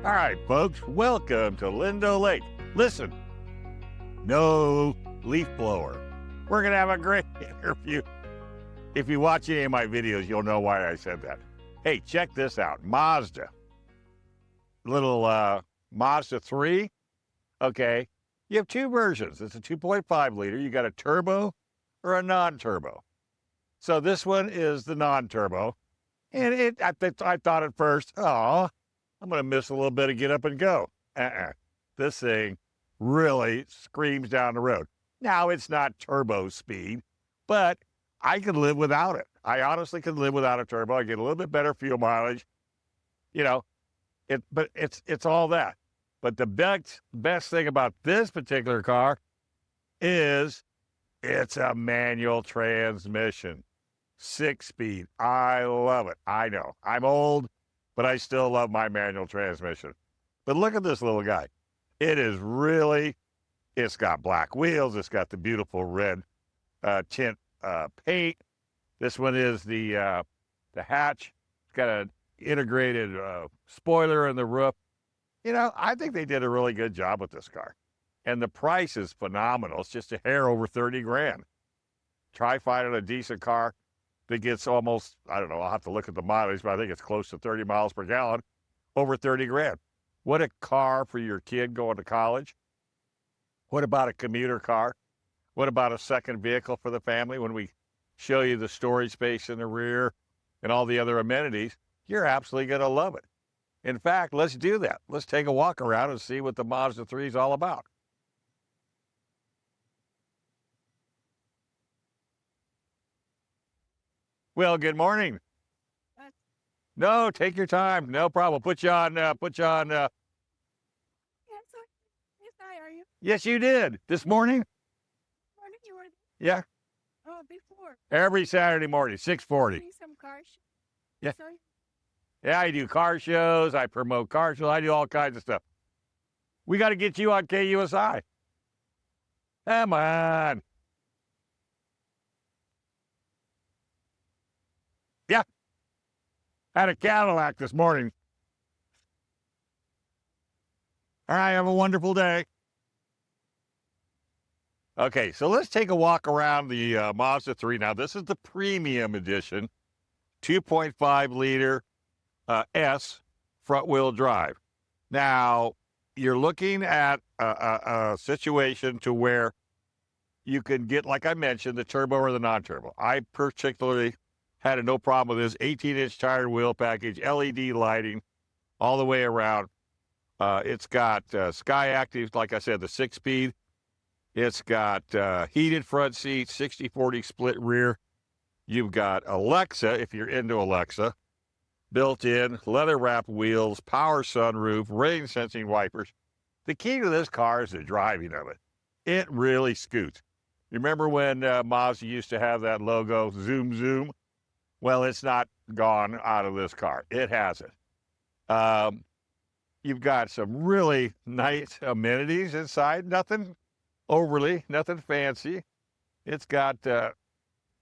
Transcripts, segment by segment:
All right, folks, welcome to Lindo Lake. Listen, no leaf blower. We're going to have a great interview. If you watch any of my videos, you'll know why I said that. Hey, check this out. Mazda. Little Mazda 3. Okay. You have two versions. It's a 2.5 liter. You got a turbo or a non-turbo. So this one is the non-turbo. And I thought at first, oh, I'm going to miss a little bit of get up and go. This thing really screams down the road. Now, it's not turbo speed, but I could live without it. I honestly could live without a turbo. I get a little bit better fuel mileage. You know, but it's all that. But the best thing about this particular car is it's a manual transmission. 6-speed. I love it. I know. I'm old, but I still love my manual transmission. But look at this little guy. It's got black wheels. It's got the beautiful red tint paint. This one is the hatch. It's got an integrated spoiler in the roof. You know, I think they did a really good job with this car. And the price is phenomenal. It's just a hair over 30 grand. Try finding a decent car that gets almost, I don't know, I'll have to look at the mileage, but I think it's close to 30 miles per gallon, over 30 grand. What a car for your kid going to college. What about a commuter car? What about a second vehicle for the family? When we show you the storage space in the rear and all the other amenities, you're absolutely going to love it. In fact, let's do that. Let's take a walk around and see what the Mazda 3 is all about. Well, good morning. No, take your time. No problem. Put you on. Yes, I are you? Yes, you did. This morning? Morning, you were Yeah. before. Every Saturday morning, 6:40. Doing some cars. Yeah. Sorry. Yeah, I do car shows. I promote car shows. I do all kinds of stuff. We got to get you on KUSI. Come on. Yeah. Had a Cadillac this morning. All right, have a wonderful day. Okay, so let's take a walk around the Mazda 3. Now, this is the premium edition, 2.5 liter S front-wheel drive. Now, you're looking at a situation to where you can get, like I mentioned, the turbo or the non-turbo. I particularly had no problem with this 18-inch tire wheel package, LED lighting all the way around. It's got Sky Active, like I said, the 6-speed. It's got heated front seats, 60-40 split rear. You've got Alexa, if you're into Alexa, built-in, leather-wrapped wheels, power sunroof, rain-sensing wipers. The key to this car is the driving of it. It really scoots. You remember when Mazda used to have that logo, zoom, zoom? Well, it's not gone out of this car. It has it. You've got some really nice amenities inside. Nothing fancy. It's got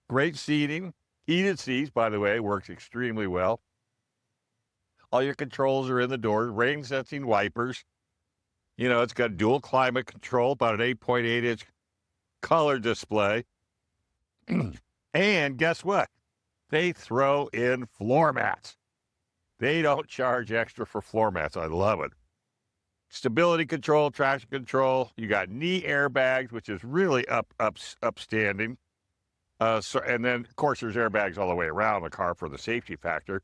great seating. Heated seats, by the way, works extremely well. All your controls are in the door. Rain-sensing wipers. You know, it's got dual climate control, about an 8.8-inch color display. And guess what? They throw in floor mats. They don't charge extra for floor mats. I love it. Stability control, traction control. You got knee airbags, which is really upstanding. And then, of course, there's airbags all the way around the car for the safety factor.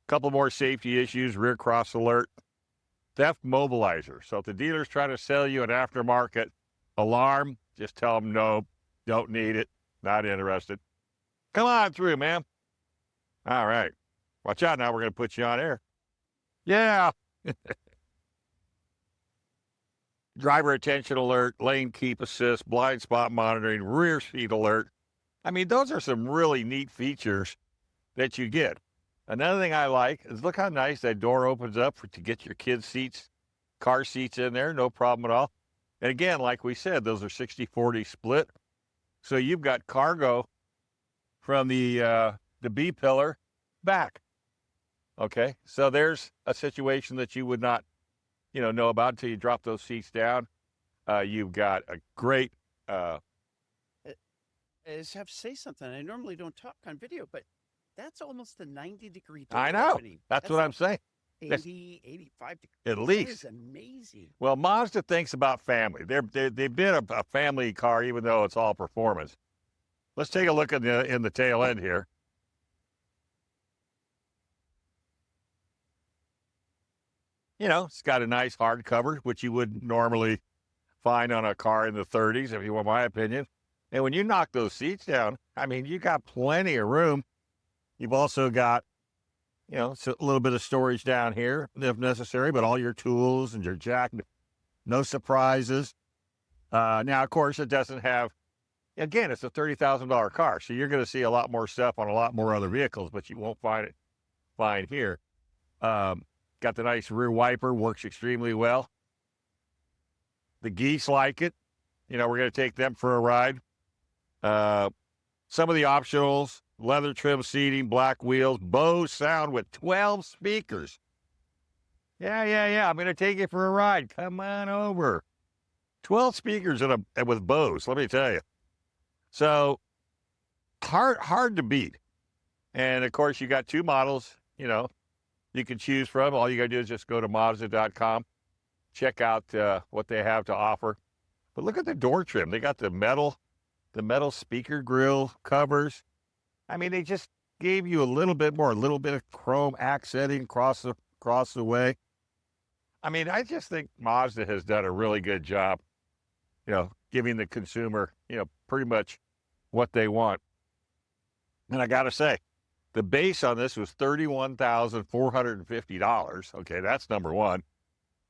Couple more safety issues, rear cross alert, theft mobilizer. So if the dealer's trying to sell you an aftermarket alarm, just tell them no, don't need it, not interested. Come on through, man. All right. Watch out now, we're going to put you on air. Yeah. Driver attention alert, lane keep assist, blind spot monitoring, rear seat alert. I mean, those are some really neat features that you get. Another thing I like is look how nice that door opens up to get your kids' seats, car seats in there, no problem at all. And again, like we said, those are 60-40 split. So you've got cargo from the B-pillar back. Okay, so there's a situation that you would not know about until you drop those seats down. You've got a great, I just have to say something. I normally don't talk on video, but that's almost a 90-degree door I know. opening. That's what I'm saying. 80, 85 degrees. At That least. is amazing. Well, Mazda thinks about family. They've been a family car, even though it's all performance. Let's take a look in the tail end here. It's got a nice hard cover, which you wouldn't normally find on a car in the 30s, if you want my opinion. And when you knock those seats down, I mean, you got plenty of room. You've also got, a little bit of storage down here if necessary, but all your tools and your jack, no surprises. Now, of course, it doesn't have, again, it's a $30,000 car, so you're going to see a lot more stuff on a lot more other vehicles, but you won't find here. Got the nice rear wiper, works extremely well. The geese like it. We're going to take them for a ride. Some of the optionals, leather trim seating, black wheels, Bose sound with 12 speakers. Yeah. I'm going to take you for a ride. Come on over. 12 speakers with Bose, let me tell you. So hard to beat. And of course, you got two models, you can choose from. All you got to do is just go to Mazda.com, check out what they have to offer. But look at the door trim. They got the metal speaker grill covers. I mean, they just gave you a little bit of chrome accenting across the way. I mean, I just think Mazda has done a really good job, giving the consumer, pretty much what they want. And I got to say, the base on this was $31,450. Okay, that's number one.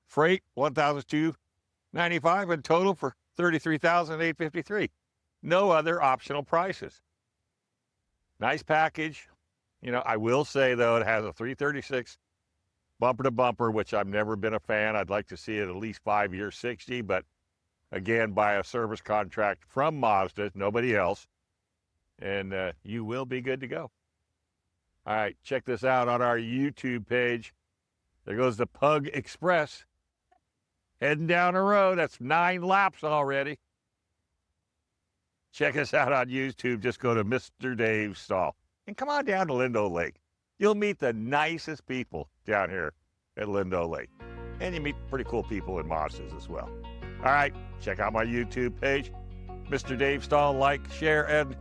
Freight, $1,295, and total for $33,853. No other optional prices. Nice package. I will say, though, it has a 336 bumper to bumper, which I've never been a fan. I'd like to see it at least 5 years, 60, but again, by a service contract from Mazda, nobody else, and you will be good to go. All right, check this out on our YouTube page. There goes the Pug Express. Heading down the road. That's 9 laps already. Check us out on YouTube. Just go to Mr. Dave Stahl. And come on down to Lindo Lake. You'll meet the nicest people down here at Lindo Lake. And you meet pretty cool people in Mazdas as well. All right, check out my YouTube page. Mr. Dave Stahl. Like, share, and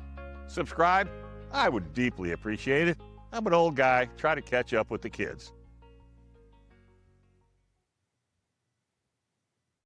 subscribe. I would deeply appreciate it. I'm an old guy trying to catch up with the kids.